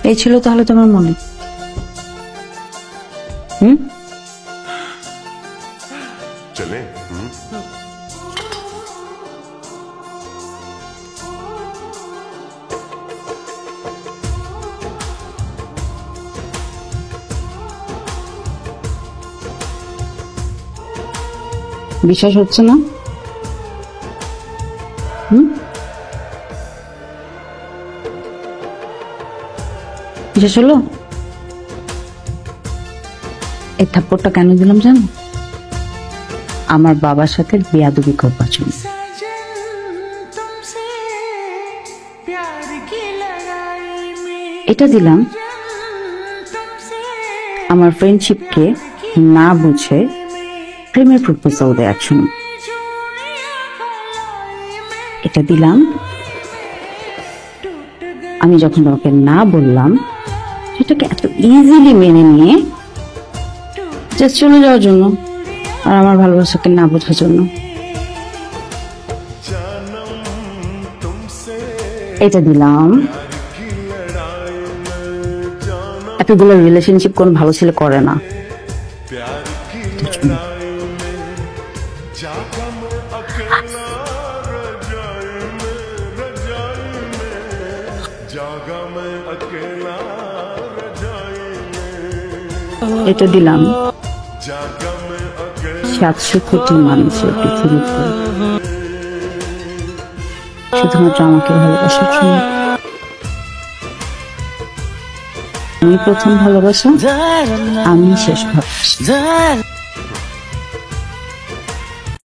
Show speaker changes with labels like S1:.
S1: এই ছিল তাহলে তোমার মনে?
S2: চলে
S1: বিশ্বাস হচ্ছে না? বিশ্বাস হলো? এই থাপ্পড়টা কেন দিলাম জানো? আমার বাবার সাথে বেয়াদবি করবার জন্য। এটা দিলাম আমার ফ্রেন্ডশিপকে না বুঝে প্রেমের প্রপোজাল দেওয়ার জন্য। এটা দিলাম আমি যখন তোমাকে না বললাম সেটাকে এত ইজিলি মেনে নিয়ে জাস্ট চলে যাওয়ার জন্য আর আমার ভালোবাসাকে না বোঝার জন্য। এটা দিলাম এতগুলো রিলেশনশিপ কোন ভালো ছেলে করে না। এটা দিলাম 700 কোটি মানুষের পৃথিবীতে শুধুমাত্র আমাকে ভালোবাসার জন্য। আমি প্রথম ভালোবাসা, আমি শেষ ভালোবাসা।